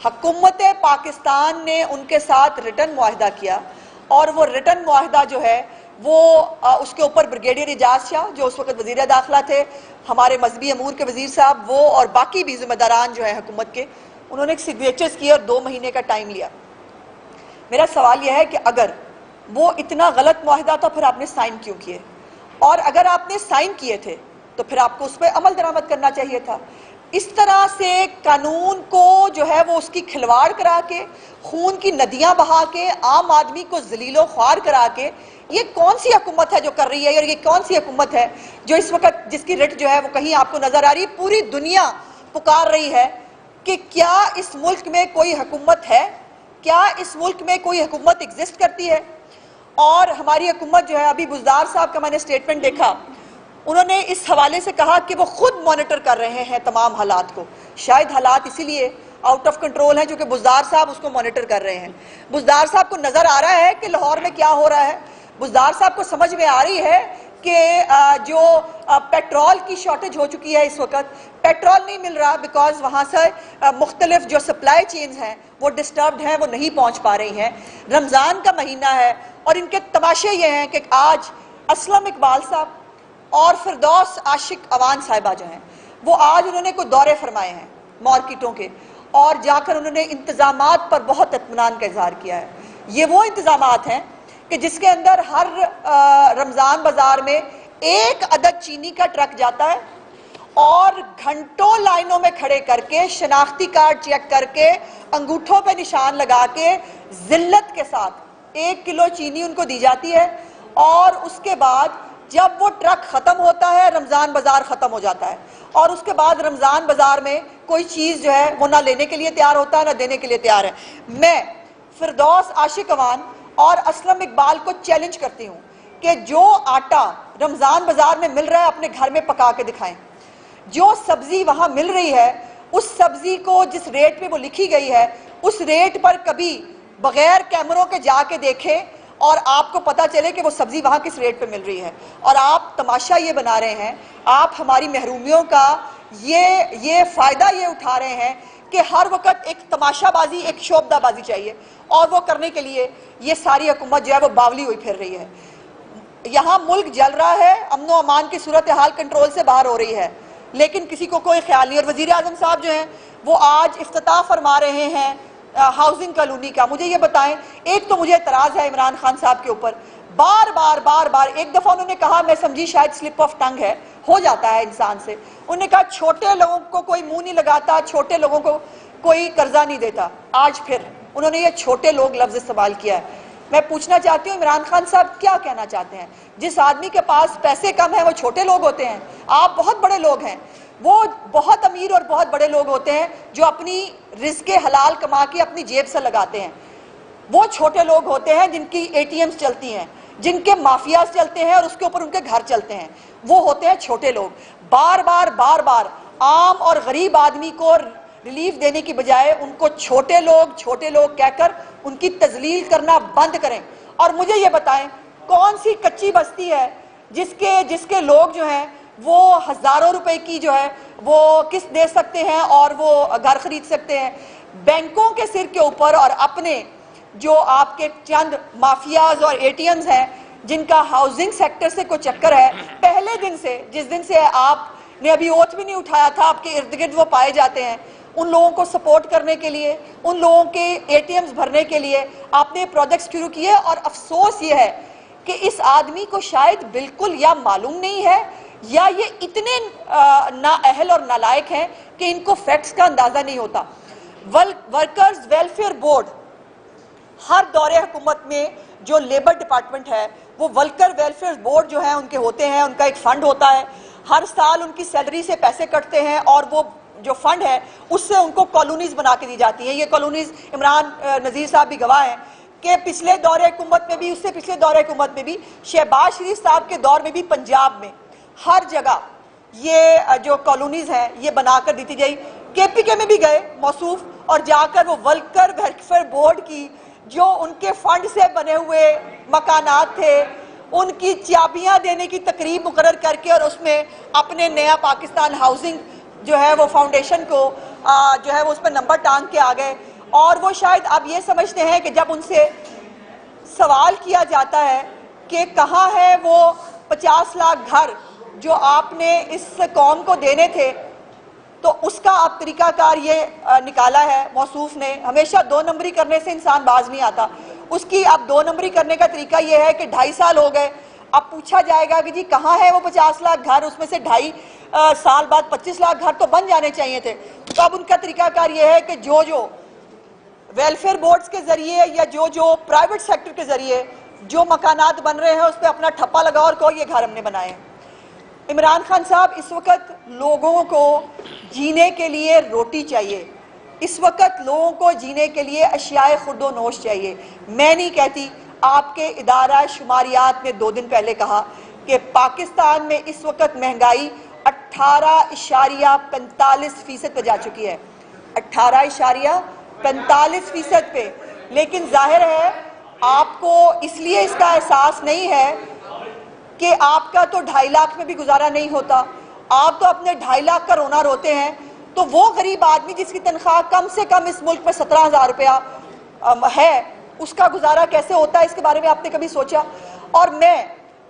حکومت پاکستان نے ان کے ساتھ ریٹن معاہدہ کیا اور وہ ریٹن معاہدہ جو ہے وہ اس کے اوپر بریگیڈیئر اعجاز شاہ جو اس وقت وزیر داخلہ تھے، ہمارے مذہبی امور کے وزیر صاحب وہ اور باقی بھی ذمہ داران جو ہیں حکومت کے، انہوں نے ایک سگنیچرز کیے اور 2 مہینے کا ٹائم لیا۔ میرا سوال یہ ہے کہ اگر وہ اتنا غلط معاہدہ تھا پھر آپ نے سائن کیوں کیے؟ اور اگر آپ نے سائن کیے تھے تو پھر آپ کو اس پہ عمل درآمد کرنا چاہیے تھا۔ اس طرح سے قانون کو جو ہے وہ اس کی کھلواڑ کرا کے، خون کی ندیاں بہا کے، عام آدمی کو ذلیل و خوار کرا کے، یہ کون سی حکومت ہے جو کر رہی ہے؟ اور یہ کون سی حکومت ہے جو اس وقت جس کی رٹ جو ہے وہ کہیں آپ کو نظر آ رہی ہے؟ پوری دنیا پکار رہی ہے کہ کیا اس ملک میں کوئی حکومت ہے؟ کیا اس ملک میں کوئی حکومت ایگزسٹ کرتی ہے؟ اور ہماری حکومت جو ہے، ابھی بزدار صاحب کا میں نے سٹیٹمنٹ دیکھا، انہوں نے اس حوالے سے کہا کہ وہ خود مانیٹر کر رہے ہیں تمام حالات کو۔ شاید حالات اسی لیے آؤٹ آف کنٹرول ہیں جو کہ بزدار صاحب اس کو مانیٹر کر رہے ہیں۔ بزدار صاحب کو نظر آ رہا ہے کہ لاہور میں کیا ہو رہا ہے، بزدار صاحب کو سمجھ میں آ رہی ہے کہ جو پیٹرول کی شارٹیج ہو چکی ہے اس وقت، پیٹرول نہیں مل رہا بیکاز وہاں سے مختلف جو سپلائی چینز ہیں وہ ڈسٹربڈ ہیں، وہ نہیں پہنچ پا رہی ہیں۔ رمضان کا مہینہ ہے اور ان کے تماشے یہ ہیں کہ آج اسلم اقبال صاحب اور فردوس عاشق اوان صاحبہ جو ہیں وہ آج انہوں نے کوئی دورے فرمائے ہیں مارکیٹوں کے، اور جا کر انہوں نے انتظامات پر بہت اطمینان کا اظہار کیا ہے۔ یہ وہ انتظامات ہیں کہ جس کے اندر ہر رمضان بازار میں 1 عدد چینی کا ٹرک جاتا ہے اور گھنٹوں لائنوں میں کھڑے کر کے، شناختی کارڈ چیک کر کے، انگوٹھوں پہ نشان لگا کے، ذلت کے ساتھ 1 کلو چینی ان کو دی جاتی ہے، اور اس کے بعد جب وہ ٹرک ختم ہوتا ہے رمضان بازار ختم ہو جاتا ہے، اور اس کے بعد رمضان بازار میں کوئی چیز جو ہے وہ نہ لینے کے لیے تیار ہوتا ہے نہ دینے کے لیے تیار ہے۔ میں فردوس عاشق اوان اور اسلم اقبال کو چیلنج کرتی ہوں کہ جو آٹا رمضان بازار میں مل رہا ہے اپنے گھر میں پکا کے دکھائیں، جو سبزی وہاں مل رہی ہے اس سبزی کو جس ریٹ پہ وہ لکھی گئی ہے اس ریٹ پر کبھی بغیر کیمروں کے جا کے دیکھیں اور آپ کو پتا چلے کہ وہ سبزی وہاں کس ریٹ پہ مل رہی ہے۔ اور آپ تماشا یہ بنا رہے ہیں، آپ ہماری محرومیوں کا یہ فائدہ یہ اٹھا رہے ہیں کہ ہر وقت ایک تماشا بازی، ایک شوبدہ بازی چاہیے، اور وہ کرنے کے لیے یہ ساری حکومت جو ہے وہ باولی ہوئی پھر رہی ہے۔ یہاں ملک جل رہا ہے، امن و امان کی صورتحال کنٹرول سے باہر ہو رہی ہے، لیکن کسی کو کوئی خیال نہیں۔ اور وزیر اعظم صاحب جو ہیں وہ آج افتتاح فرما رہے ہیں ہاؤسنگ کالونی کا۔ مجھے یہ بتائیں، ایک تو مجھے اعتراض ہے عمران خان صاحب کے اوپر، بار بار ایک دفعہ انہوں نے کہا، میں سمجھی شاید سلپ آف ٹنگ ہے، ہو جاتا ہے انسان سے، انہوں نے کہا چھوٹے لوگوں کو کوئی منہ نہیں لگاتا، چھوٹے لوگوں کو کوئی قرضہ نہیں دیتا۔ آج پھر انہوں نے یہ چھوٹے لوگ لفظ استعمال کیا ہے۔ میں پوچھنا چاہتی ہوں عمران خان صاحب کیا کہنا چاہتے ہیں؟ جس آدمی کے پاس پیسے کم ہیں وہ چھوٹے لوگ ہوتے ہیں؟ آپ بہت بڑے لوگ ہیں، وہ بہت امیر اور بہت بڑے لوگ ہوتے ہیں جو اپنی رزق حلال کما کے اپنی جیب سے لگاتے ہیں۔ وہ چھوٹے لوگ ہوتے ہیں جن کی اے ٹی ایمز چلتی ہیں، جن کے مافیاز چلتے ہیں اور اس کے اوپر ان کے گھر چلتے ہیں، وہ ہوتے ہیں چھوٹے لوگ۔ بار بار عام اور غریب آدمی کو ریلیف دینے کی بجائے ان کو چھوٹے لوگ کہہ کر ان کی تذلیل کرنا بند کریں۔ اور مجھے یہ بتائیں کون سی کچی بستی ہے جس کے لوگ جو ہیں وہ ہزاروں روپے کی جو ہے وہ قسط دے سکتے ہیں اور وہ گھر خرید سکتے ہیں؟ بینکوں کے سر کے اوپر اور اپنے جو آپ کے چند مافیاز اور اے ٹی ایمز ہیں جن کا ہاؤسنگ سیکٹر سے کوئی چکر ہے، پہلے دن سے جس دن سے آپ نے ابھی اوتھ بھی نہیں اٹھایا تھا، آپ کے ارد گرد وہ پائے جاتے ہیں۔ ان لوگوں کو سپورٹ کرنے کے لیے، ان لوگوں کے اے ٹی ایمز بھرنے کے لیے آپ نے پروجیکٹ شروع کیے، اور افسوس یہ ہے کہ اس آدمی کو شاید بالکل یا معلوم نہیں ہے یا یہ اتنے نااہل اور نالائق ہیں کہ ان کو فیکٹس کا اندازہ نہیں ہوتا۔ ورکرز ویلفیئر بورڈ، ہر دور حکومت میں جو لیبر ڈپارٹمنٹ ہے وہ ورکر ویلفیئر بورڈ جو ہیں ان کے ہوتے ہیں، ان کا ایک فنڈ ہوتا ہے، ہر سال ان کی سیلری سے پیسے کٹتے ہیں اور وہ جو فنڈ ہے اس سے ان کو کالونیز بنا کے دی جاتی ہیں۔ یہ کالونیز عمران نذیر صاحب بھی گواہ ہیں کہ پچھلے دور حکومت میں بھی، اس سے پچھلے دور حکومت میں بھی، شہباز شریف صاحب کے دور میں بھی پنجاب میں ہر جگہ یہ جو کالونیز ہیں یہ بنا کر دیتی گئی۔ کے پی کے میں بھی گئے موصوف، اور جا کر وہ ورکر ویلفیئر بورڈ کی جو ان کے فنڈ سے بنے ہوئے مکانات تھے ان کی چابیاں دینے کی تقریب مقرر کر کے، اور اس میں اپنے نیا پاکستان ہاؤسنگ جو ہے وہ فاؤنڈیشن کو جو ہے وہ اس پہ نمبر ٹانگ کے آ گئے۔ اور وہ شاید آپ یہ سمجھتے ہیں کہ جب ان سے سوال کیا جاتا ہے کہ کہاں ہے وہ 50 لاکھ گھر جو آپ نے اس قوم کو دینے تھے، تو اس کا آپ طریقہ کار یہ نکالا ہے موصوف نے. ہمیشہ 2 نمبری کرنے سے انسان باز نہیں آتا. اس کی اب 2 نمبری کرنے کا طریقہ یہ ہے کہ 2.5 سال ہو گئے، اب پوچھا جائے گا کہ جی کہاں ہے وہ 50 لاکھ گھر، اس میں سے 2.5 سال بعد 25 لاکھ گھر تو بن جانے چاہیے تھے. تو اب ان کا طریقہ کار یہ ہے کہ جو ویلفیئر بورڈز کے ذریعے یا جو پرائیویٹ سیکٹر کے ذریعے جو مکانات بن رہے ہیں اس پہ اپنا ٹھپا لگاؤ اور کہو یہ گھر ہم نے بنائے ہیں. عمران خان صاحب، اس وقت لوگوں کو جینے کے لیے روٹی چاہیے، اس وقت لوگوں کو جینے کے لیے اشیاء خورد و نوش چاہیے. میں نہیں کہتی، آپ کے ادارہ شماریات نے 2 دن پہلے کہا کہ پاکستان میں اس وقت مہنگائی 18.45% پہ جا چکی ہے، 18.45% پہ. لیکن ظاہر ہے آپ کو اس لیے اس کا احساس نہیں ہے کہ آپ کا تو 2.5 لاکھ میں بھی گزارا نہیں ہوتا، آپ تو اپنے 2.5 لاکھ کا رونا روتے ہیں. تو وہ غریب آدمی جس کی تنخواہ کم سے کم اس ملک میں 17,000 روپیہ ہے، اس کا گزارا کیسے ہوتا ہے؟ اس کے بارے میں آپ نے کبھی سوچا؟ اور میں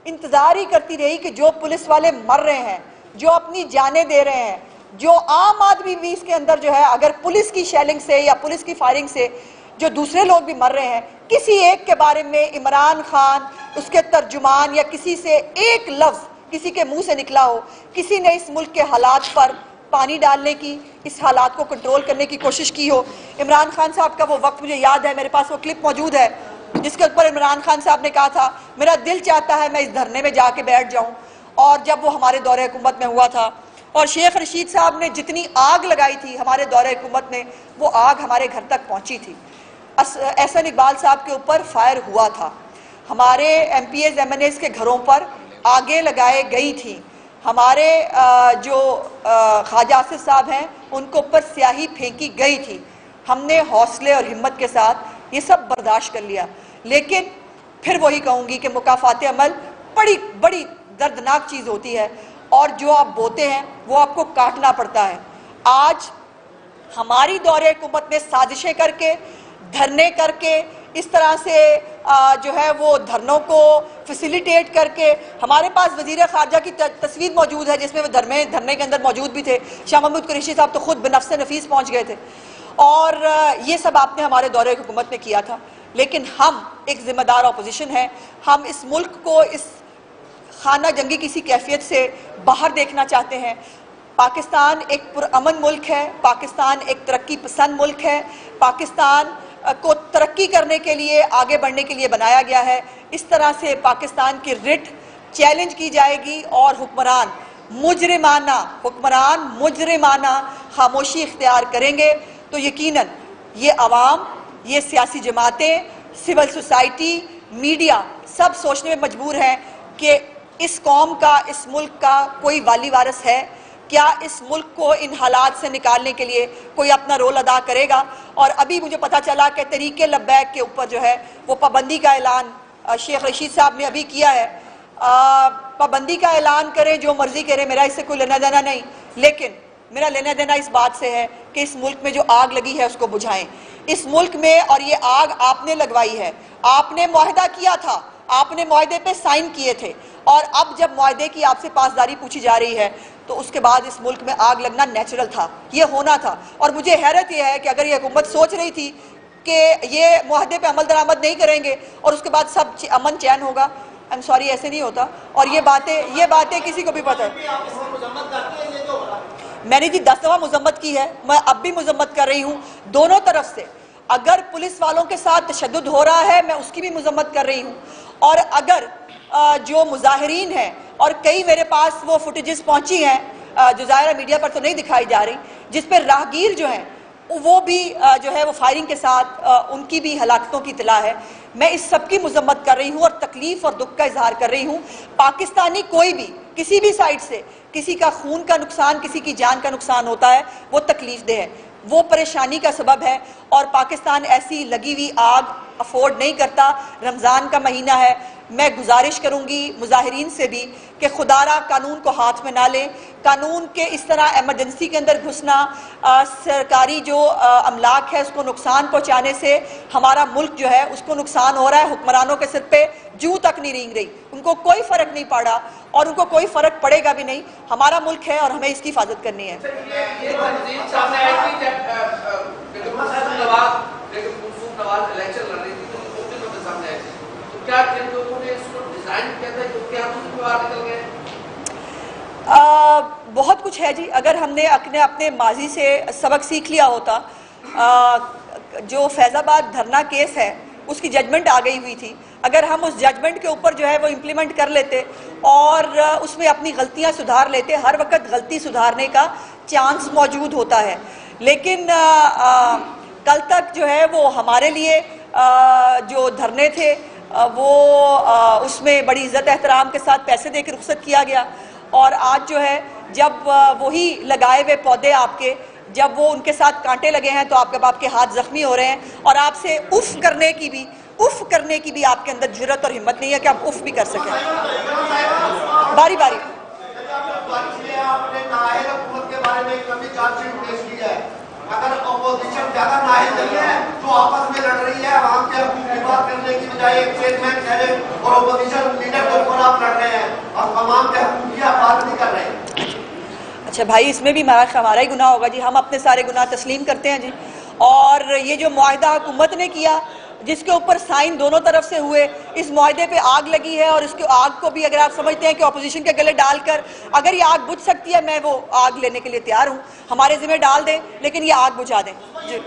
انتظار ہی کرتی رہی کہ جو پولیس والے مر رہے ہیں، جو اپنی جانیں دے رہے ہیں، جو عام آدمی بھی اس کے اندر جو ہے اگر پولیس کی شیلنگ سے یا پولیس کی فائرنگ سے جو دوسرے لوگ بھی مر رہے ہیں، کسی ایک کے بارے میں عمران خان، اس کے ترجمان یا کسی سے ایک لفظ کسی کے منہ سے نکلا ہو، کسی نے اس ملک کے حالات پر پانی ڈالنے کی، اس حالات کو کنٹرول کرنے کی کوشش کی ہو؟ عمران خان صاحب کا وہ وقت مجھے یاد ہے، میرے پاس وہ کلپ موجود ہے جس کے اوپر عمران خان صاحب نے کہا تھا میرا دل چاہتا ہے میں اس دھرنے میں جا کے بیٹھ جاؤں. اور جب وہ ہمارے دور حکومت میں ہوا تھا اور شیخ رشید صاحب نے جتنی آگ لگائی تھی ہمارے دور حکومت میں، وہ آگ ہمارے گھر تک پہنچی تھی. احسن اقبال صاحب کے اوپر فائر ہوا تھا، ہمارے M P As M N As کے گھروں پر آگے لگائے گئی تھی، ہمارے جو خواجہ آصف صاحب ہیں ان کو اوپر سیاہی پھینکی گئی تھی. ہم نے حوصلے اور ہمت کے ساتھ یہ سب برداشت کر لیا. لیکن پھر وہی کہوں گی کہ مکافات عمل بڑی دردناک چیز ہوتی ہے، اور جو آپ بوتے ہیں وہ آپ کو کاٹنا پڑتا ہے. آج ہماری دور حکومت میں سازشیں کر کے، دھرنے کر کے، اس طرح سے جو ہے وہ دھرنوں کو فیسیلیٹیٹ کر کے، ہمارے پاس وزیر خارجہ کی تصویر موجود ہے جس میں وہ دھرنے کے اندر موجود بھی تھے. شاہ محمود قریشی صاحب تو خود بنفس نفیس پہنچ گئے تھے. اور یہ سب آپ نے ہمارے دور حکومت میں کیا تھا. لیکن ہم ایک ذمہ دار اپوزیشن ہے، ہم اس ملک کو اس خانہ جنگی کسی کیفیت سے باہر دیکھنا چاہتے ہیں. پاکستان ایک پرامن ملک ہے، پاکستان ایک ترقی پسند ملک ہے، پاکستان کو ترقی کرنے کے لیے، آگے بڑھنے کے لیے بنایا گیا ہے. اس طرح سے پاکستان کی رٹ چیلنج کی جائے گی اور حکمران مجرمانہ خاموشی اختیار کریں گے تو یقیناً یہ عوام، یہ سیاسی جماعتیں، سول سوسائٹی، میڈیا سب سوچنے میں مجبور ہیں کہ اس قوم کا، اس ملک کا کوئی والی وارث ہے کیا؟ اس ملک کو ان حالات سے نکالنے کے لیے کوئی اپنا رول ادا کرے گا؟ اور ابھی مجھے پتہ چلا کہ طریق لبیک کے اوپر جو ہے وہ پابندی کا اعلان شیخ رشید صاحب نے ابھی کیا ہے. پابندی کا اعلان کریں، جو مرضی کریں، میرا اس سے کوئی لینا دینا نہیں. لیکن میرا لینا دینا اس بات سے ہے کہ اس ملک میں جو آگ لگی ہے اس کو بجھائیں. اس ملک میں، اور یہ آگ آپ نے لگوائی ہے، آپ نے معاہدہ کیا تھا، آپ نے معاہدے پہ سائن کیے تھے، اور اب جب معاہدے کی آپ سے پاسداری پوچھی جا رہی ہے تو اس کے بعد اس ملک میں آگ لگنا نیچرل تھا، یہ ہونا تھا. اور مجھے حیرت یہ ہے کہ اگر یہ حکومت سوچ رہی تھی کہ یہ معاہدے پہ عمل درآمد نہیں کریں گے اور اس کے بعد سب امن چین ہوگا، I'm sorry، ایسے نہیں ہوتا. اور یہ باتیں کسی کو بھی پتہ ہے. میں نے جی 10 دفعہ مذمت کی ہے، میں اب بھی مذمت کر رہی ہوں دونوں طرف سے. اگر پولیس والوں کے ساتھ تشدد ہو رہا ہے میں اس کی بھی مذمت کر رہی ہوں، اور اگر جو مظاہرین ہیں، اور کئی میرے پاس وہ فوٹیجز پہنچی ہیں جو ظاہرہ میڈیا پر تو نہیں دکھائی جا رہی، جس پہ راہگیر جو ہیں وہ بھی جو ہے وہ فائرنگ کے ساتھ ان کی بھی ہلاکتوں کی اطلاع ہے. میں اس سب کی مذمت کر رہی ہوں اور تکلیف اور دکھ کا اظہار کر رہی ہوں. پاکستانی کوئی بھی کسی بھی سائٹ سے کسی کا خون کا نقصان، کسی کی جان کا نقصان ہوتا ہے وہ تکلیف دہ ہے، وہ پریشانی کا سبب ہے. اور پاکستان ایسی لگی ہوئی آگ افورڈ نہیں کرتا. رمضان کا مہینہ ہے، میں گزارش کروں گی مظاہرین سے بھی کہ خدا را قانون کو ہاتھ میں نہ لیں. قانون کے اس طرح ایمرجنسی کے اندر گھسنا، سرکاری جو املاک ہے اس کو نقصان پہنچانے سے ہمارا ملک جو ہے اس کو نقصان ہو رہا ہے. حکمرانوں کے سر پہ جوں تک نہیں رینگ رہی، ان کو کوئی فرق نہیں پڑا اور ان کو کوئی فرق پڑے گا بھی نہیں. ہمارا ملک ہے اور ہمیں اس کی حفاظت کرنی ہے. بہت کچھ ہے جی. اگر ہم نے اپنے ماضی سے سبق سیکھ لیا ہوتا، جو فیض آباد دھرنا کیس ہے اس کی ججمنٹ آ گئی ہوئی تھی، اگر ہم اس ججمنٹ کے اوپر جو ہے وہ امپلیمنٹ کر لیتے اور اس میں اپنی غلطیاں سدھار لیتے. ہر وقت غلطی سدھارنے کا چانس موجود ہوتا ہے، لیکن کل تک جو ہے وہ ہمارے لیے جو دھرنے تھے وہ اس میں بڑی عزت احترام کے ساتھ پیسے دے کے رخصت کیا گیا، اور آج جو ہے جب وہی لگائے ہوئے پودے آپ کے جب وہ ان کے ساتھ کانٹے لگے ہیں تو آپ کے ہاتھ زخمی ہو رہے ہیں، اور آپ سے اف کرنے کی بھی آپ کے اندر جرت اور ہمت نہیں ہے کہ آپ اف بھی کر سکیں. باری باری اگر اپوزیشن زیادہ نااہل نہیں ہے جو آپس میں لڑ رہی ہے عوام کے حقوق کی بات کرنے کی بجائے ایک چیئرمین چہرے اور اپوزیشن لیڈر کے اوپر آپ لڑ رہے ہیں اور عوام کے حقوق کی آپ بات نہیں کر رہے ہیں. اچھا بھائی، اس میں بھی ہمارا ہی گناہ ہوگا جی. ہم اپنے سارے گناہ تسلیم کرتے ہیں جی. اور یہ جو معاہدہ حکومت نے کیا جس کے اوپر سائن دونوں طرف سے ہوئے، اس معاہدے پہ آگ لگی ہے، اور اس کی آگ کو بھی اگر آپ سمجھتے ہیں کہ اپوزیشن کے گلے ڈال کر اگر یہ آگ بجھ سکتی ہے، میں وہ آگ لینے کے لیے تیار ہوں. ہمارے ذمہ ڈال دیں لیکن یہ آگ بجھا دیں. جی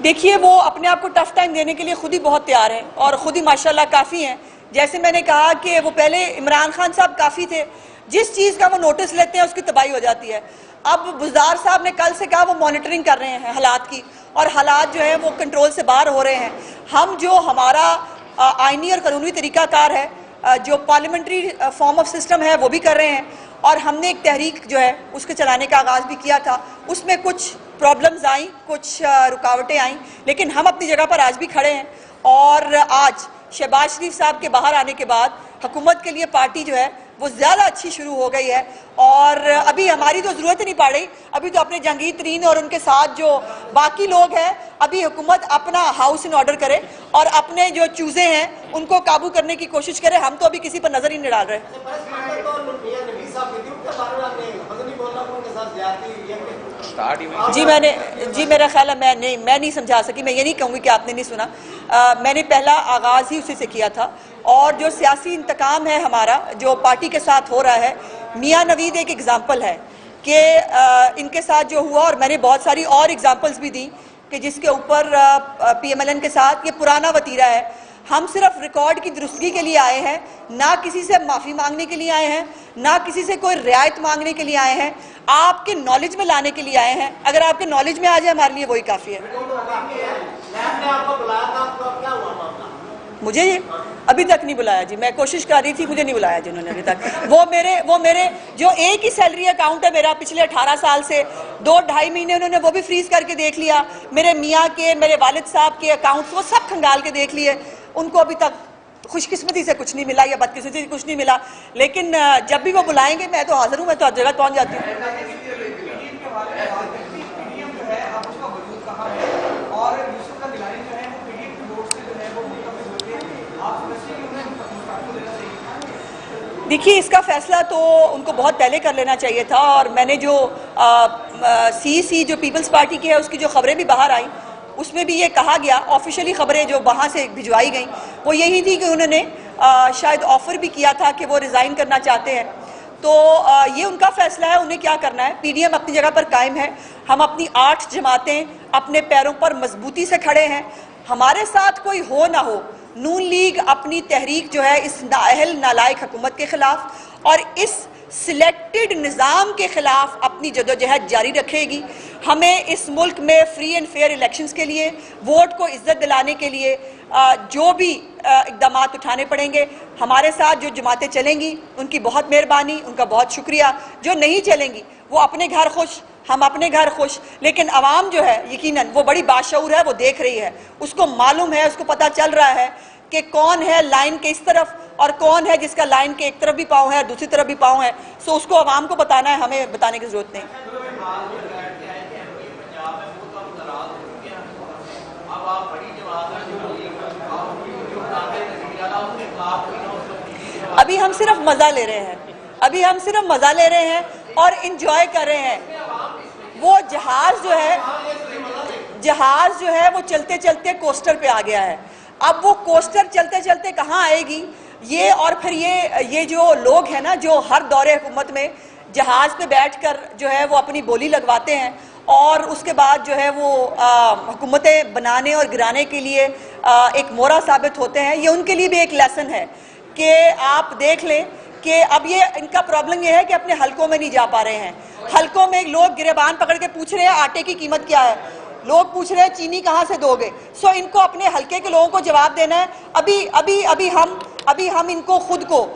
دیکھیے، وہ اپنے آپ کو ٹف ٹائم دینے کے لیے خود ہی بہت تیار ہیں اور خود ہی ماشاءاللہ کافی ہیں. جیسے میں نے کہا کہ وہ پہلے عمران خان صاحب کافی تھے، جس چیز کا وہ نوٹس لیتے ہیں اس کی تباہی ہو جاتی ہے. اب بزدار صاحب نے کل سے کہا وہ مانیٹرنگ کر رہے ہیں حالات کی، اور حالات جو ہیں وہ کنٹرول سے باہر ہو رہے ہیں. ہم جو ہمارا آئینی اور قانونی طریقہ کار ہے، جو پارلیمنٹری فارم آف سسٹم ہے، وہ بھی کر رہے ہیں. اور ہم نے ایک تحریک جو ہے اس کے چلانے کا آغاز بھی کیا تھا. اس میں کچھ پرابلمز آئیں، کچھ رکاوٹیں آئیں، لیکن ہم اپنی جگہ پر آج بھی کھڑے ہیں. اور آج شہباز شریف صاحب کے باہر آنے کے بعد حکومت کے لیے پارٹی جو ہے وہ زیادہ اچھی شروع ہو گئی ہے. اور ابھی ہماری تو ضرورت ہی نہیں پڑ رہی، ابھی تو اپنے جہانگیر ترین اور ان کے ساتھ جو باقی لوگ ہیں، ابھی حکومت اپنا ہاؤس ان آرڈر کرے اور اپنے جو چوزے ہیں ان کو قابو کرنے کی کوشش کرے. ہم تو ابھی کسی پر نظر ہی نہیں ڈال رہے. جی میرا خیال ہے میں نہیں سمجھا سکی. میں یہ نہیں کہوں گی کہ آپ نے نہیں سنا. میں نے پہلا آغاز ہی اسی سے کیا تھا. اور جو سیاسی انتقام ہے ہمارا جو پارٹی کے ساتھ ہو رہا ہے، میاں نوید ایک ایگزامپل ہے کہ ان کے ساتھ جو ہوا، اور میں نے بہت ساری اور ایگزامپلز بھی دیں کہ جس کے اوپر پی ایم ایل این کے ساتھ یہ پرانا وتیرہ ہے. ہم صرف ریکارڈ کی درستگی کے لیے آئے ہیں، نہ کسی سے معافی مانگنے کے لیے آئے ہیں، نہ کسی سے کوئی رعایت مانگنے کے لیے آئے ہیں. آپ کے نالج میں لانے کے لیے آئے ہیں. اگر آپ کے نالج میں آ جائے ہمارے لیے وہی کافی ہے. مجھے ابھی تک نہیں بلایا جی. میں کوشش کر رہی تھی، مجھے نہیں بلایا جنہوں نے ابھی تک. وہ میرے جو ایک ہی سیلری اکاؤنٹ ہے میرا پچھلے 18 سال سے 2-2.5 مہینے انہوں نے وہ بھی فریز کر کے دیکھ لیا. میرے میاں کے، میرے والد صاحب کے اکاؤنٹس وہ سب کھنگال کے دیکھ لیے. ان کو ابھی تک خوش قسمتی سے کچھ نہیں ملا یا بدقسمتی سے کچھ نہیں ملا. لیکن جب بھی وہ بلائیں گے میں تو حاضر ہوں. میں تو ہر جگہ پہنچ جاتی ہوں. دیکھیے، اس کا فیصلہ تو ان کو بہت پہلے کر لینا چاہیے تھا. اور میں نے جو سی جو پیپلز پارٹی کی ہے اس کی جو خبریں بھی باہر آئیں اس میں بھی یہ کہا گیا، آفیشلی خبریں جو وہاں سے بھجوائی گئیں وہ یہی تھی کہ انہوں نے شاید آفر بھی کیا تھا کہ وہ ریزائن کرنا چاہتے ہیں. تو یہ ان کا فیصلہ ہے، انہیں کیا کرنا ہے. پی ڈی ایم اپنی جگہ پر قائم ہے. ہم اپنی 8 جماعتیں اپنے پیروں پر مضبوطی سے کھڑے ہیں. ہمارے ساتھ کوئی ہو نہ ہو، نون لیگ اپنی تحریک جو ہے اس نااہل نالائق حکومت کے خلاف اور اس سلیکٹڈ نظام کے خلاف اپنی جدوجہد جاری رکھے گی. ہمیں اس ملک میں فری اینڈ فیئر الیکشنز کے لیے، ووٹ کو عزت دلانے کے لیے جو بھی اقدامات اٹھانے پڑیں گے. ہمارے ساتھ جو جماعتیں چلیں گی ان کی بہت مہربانی، ان کا بہت شکریہ. جو نہیں چلیں گی وہ اپنے گھر خوش ہم اپنے گھر خوش، لیکن عوام جو ہے یقیناً وہ بڑی باشعور ہے، وہ دیکھ رہی ہے، اس کو معلوم ہے، اس کو پتہ چل رہا ہے کہ کون ہے لائن کے اس طرف اور کون ہے جس کا لائن کے ایک طرف بھی پاؤں ہے اور دوسری طرف بھی پاؤں ہے. سو اس کو عوام کو بتانا ہے، ہمیں بتانے کی ضرورت نہیں. ابھی ہم صرف مزہ لے رہے ہیں، اور انجوائے کر رہے ہیں. وہ جہاز جو ہے وہ چلتے چلتے کوسٹر پہ آ گیا ہے. اب وہ کوسٹر چلتے چلتے کہاں آئے گی یہ، اور پھر یہ جو لوگ ہیں نا جو ہر دور حکومت میں جہاز پہ بیٹھ کر جو ہے وہ اپنی بولی لگواتے ہیں اور اس کے بعد جو ہے وہ حکومتیں بنانے اور گرانے کے لیے ایک مورا ثابت ہوتے ہیں، یہ ان کے لیے بھی ایک لیسن ہے کہ آپ دیکھ لیں کہ اب ان کا پرابلم یہ ہے کہ اپنے حلقوں میں نہیں جا پا رہے ہیں. حلقوں میں لوگ گریبان پکڑ کے پوچھ رہے ہیں آٹے کی قیمت کیا ہے، لوگ پوچھ رہے ہیں چینی کہاں سے دو گے. سو ان کو اپنے حلقے کے لوگوں کو جواب دینا ہے. ابھی ہم ان کو خود کو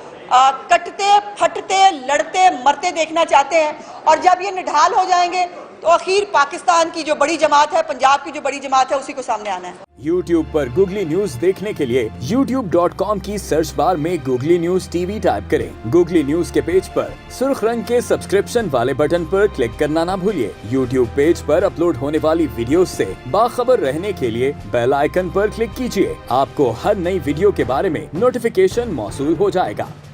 کٹتے پھٹتے لڑتے مرتے دیکھنا چاہتے ہیں، اور جب یہ نڈھال ہو جائیں گے تو اخیر پاکستان کی جو بڑی جماعت ہے، پنجاب کی جو بڑی جماعت ہے، اسی کو سامنے آنا ہے. یوٹیوب پر گوگلی نیوز دیکھنے کے لیے youtube.com کی سرچ بار میں googly news T V type کریں. گوگلی نیوز کے پیج پر سرخ رنگ کے سبسکرپشن والے بٹن پر کلک کرنا نہ بھولیے. یوٹیوب پیج پر اپلوڈ ہونے والی ویڈیوز سے باخبر رہنے کے لیے بیل آئیکن پر کلک کیجیے. آپ کو ہر نئی ویڈیو کے بارے میں نوٹیفیکیشن موصول ہو جائے گا.